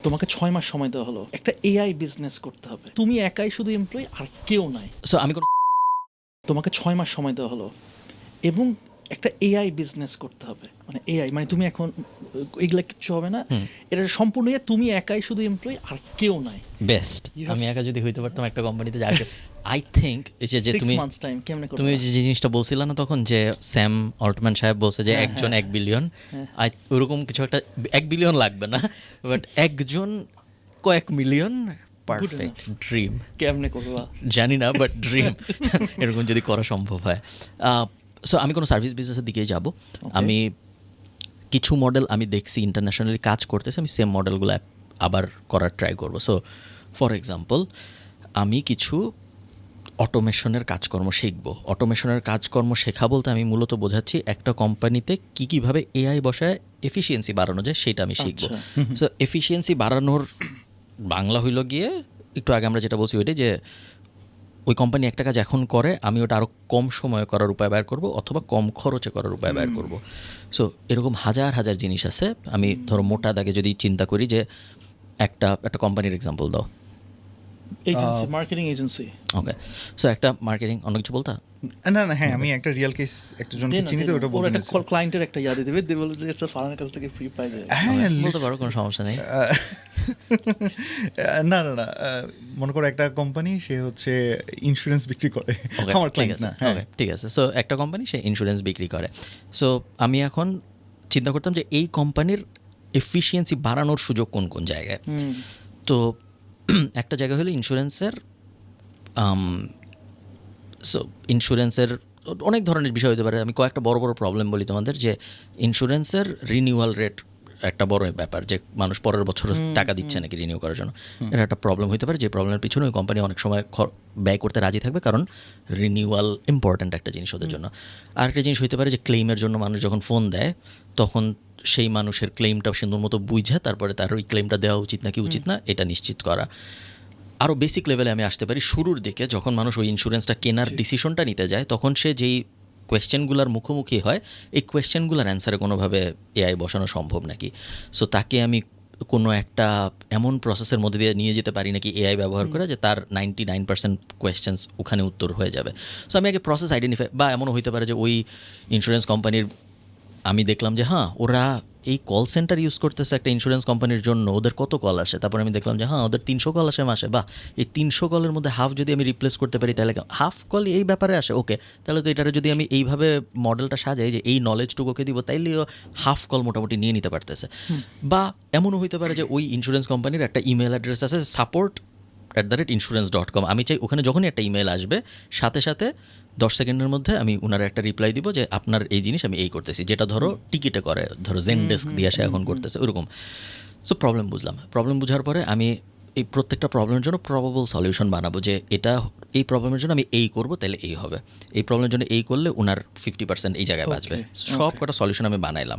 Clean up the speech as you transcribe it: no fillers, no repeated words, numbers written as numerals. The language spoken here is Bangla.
তোমাকে 6 মাস সময় দেওয়া হলো, একটা এআই বিজনেস করতে হবে, তুমি একাই শুধু এমপ্লয়ি আর কেউ নাই। সো আমি কোনো তোমাকে 6 মাস সময় দেওয়া হলো এবং একটা এআই বিজনেস করতে হবে, মানে এআই মানে তুমি এখন এগুলা কিচ্ছু হবে না, এটা সম্পূর্ণ তুমি একাই শুধু এমপ্লয়ি আর কেউ নাই। বেস্ট You have আমি একা যদি হইতে পারতাম একটা কোম্পানিতে যা আই থিঙ্ক যে 6 তুমি months time কেমনে করবে? তুমি যে জিনিসটা বলছিলে না তখন যে স্যাম অল্টম্যান সাহেব বলছে যে হ্যাঁ, একজন হ্যাঁ। 1 বিলিয়ন, ওরকম কিছু একটা 1 বিলিয়ন লাগবে না, বাট একজন কয়েক মিলিয়ন পারফেক্ট ড্রিম। কেমনে করবা? জানি না, বাট ড্রিম এরকম যদি করা সম্ভব হয়। সো আমি কোনো সার্ভিস বিজনেসের দিকেই যাব। আমি কিছু মডেল আমি দেখছি ইন্টারন্যাশনালি কাজ করতেছে, আমি সেম মডেলগুলো আবার করার ট্রাই করব। সো ফর এক্সাম্পল আমি কিছু অটোমেশনের কাজকর্ম শিখব। অটোমেশনের কাজকর্ম শেখা বলতে আমি মূলত বোঝাচ্ছি একটা কোম্পানিতে কীভাবে এআই বসায় এফিসিয়েন্সি বাড়ানো যায় সেটা আমি শিখব। সো এফিসিয়েন্সি বাড়ানোর বাংলা হইল গিয়ে একটু আগে আমরা যেটা বলছি ওইটাই, যে ওই কোম্পানি একটা কাজ এখন করে আমি ওটা আরও কম সময়ে করার উপায় বের করব অথবা কম খরচে করার উপায় বের করব। সো এরকম হাজার হাজার জিনিস আছে। আমি ধরো মোটা দাগে যদি চিন্তা করি যে একটা কোম্পানির এক্সাম্পল দাও। Agency, marketing agency. Okay, so একটা মার্কেটিং, অন্য কিছু বলতা? না হ্যাঁ, আমি একটা রিয়েল কেস একটা জনকে চিনি, তো ওটা ওর বলতে একটা নিয়েছিলাম। ক্লায়েন্টের একটা ইয়াদ দিবে, দিয়ে বলবে যে এটা ফারানের কাছ থেকে ফ্রি পাই যায়। হ্যাঁ, বলতে পারো, কোনো সমস্যা নেই। না মনে করো একটা কোম্পানি, সে হচ্ছে ইন্স্যুরেন্স বিক্রি করে, ওকে, আমার ঠিক ক্লায়েন্ট আছে, না। হ্যাঁ, ওকে, ঠিক আছে। সো একটা কোম্পানি সে ইন্স্যুরেন্স বিক্রি করে। সো আমি এখন চিন্তা করতাম যে এই কোম্পানির এফিসিয়েন্সি বাড়ানোর সুযোগ কোন কোন জায়গায়। তো একটা জায়গা হলো ইন্স্যুরেন্সের। সো ইন্স্যুরেন্সের অনেক ধরনের বিষয় হতে পারে। আমি কয়েকটা বড় বড় প্রবলেম বলি তোমাদের, যে ইন্স্যুরেন্সের রিনিউয়াল রেট একটা বড় ব্যাপার, যে মানুষ পরের বছর টাকা দিচ্ছে নাকি রিনিউ করার জন্য, এটা একটা প্রবলেম হতে পারে। যে প্রবলেমের পিছনে ওই কোম্পানি অনেক সময় ব্যয় করতে রাজি থাকবে, কারণ রিনিউয়াল ইম্পর্ট্যান্ট একটা জিনিস ওদের জন্য। আরেকটা জিনিস হতে পারে যে ক্লেইমের জন্য মানুষ যখন ফোন দেয় তখন সেই মানুষের ক্লেইমটা সুন্দর মতো বুঝে তারপরে তার ওই ক্লেইমটা দেওয়া উচিত নাকি উচিত না এটা নিশ্চিত করা। আরও বেসিক লেভেলে আমি আসতে পারি শুরুর দিকে, যখন মানুষ ওই ইন্স্যুরেন্সটা কেনার ডিসিশনটা নিতে যায় তখন সে যেই কোয়েশ্চেনগুলোর মুখোমুখি হয়, এই কোয়েশ্চেনগুলোর অ্যান্সারে কোনোভাবে এআই বসানো সম্ভব নাকি। সো তাকে আমি কোনো একটা এমন প্রসেসের মধ্যে দিয়ে নিয়ে যেতে পারি নাকি এআই ব্যবহার করে, যে তার 99% কোয়েশ্চেন্স ওখানে উত্তর হয়ে যাবে। সো আমি আগে প্রসেস আইডেন্টিফাই, বা এমনও হইতে পারে যে ওই ইন্স্যুরেন্স কোম্পানির আমি দেখলাম যে হ্যাঁ ওরা এই কল সেন্টার ইউজ করতেছে একটা ইন্স্যুরেন্স কোম্পানির জন্য, ওদের কত কল আসে, তারপর আমি দেখলাম যে হ্যাঁ ওদের 300 কল আসে মাসে, বা এই 300 কলের মধ্যে হাফ যদি আমি রিপ্লেস করতে পারি তাহলে হাফ কল এই ব্যাপারে আসে, ওকে তাহলে তো এটারে যদি আমি এইভাবে মডেলটা সাজাই যে এই নলেজটুকুকে দিব, তাইলেও হাফ কল মোটামুটি নিয়ে নিতে পারতেছে। বা এমনও হইতে পারে যে ওই ইন্স্যুরেন্স কোম্পানির একটা ইমেল অ্যাড্রেস আছে support@insurance.com, আমি চাই ওখানে যখনই একটা ইমেল আসবে সাথে সাথে 10 সেকেন্ডের মধ্যে আমি ওনার একটা রিপ্লাই দিব যে আপনার এই জিনিস আমি এই করতেছি, যেটা ধরো টিকিটে করে, ধরো জেনডেস্ক দিয়ে সে এখন করতেছে ওরকম। সো প্রবলেম বুঝলাম, প্রবলেম বুঝার পরে আমি এই প্রত্যেকটা প্রবলেমের জন্য প্রবাবল সলিউশন বানাবো, যে এটা এই প্রবলেমের জন্য আমি এই করবো তাহলে এই হবে, এই প্রবলেমের জন্য এই করলে ওনার 50% এই জায়গায় বাঁচবে। সব কটা সলিউশন আমি বানাইলাম।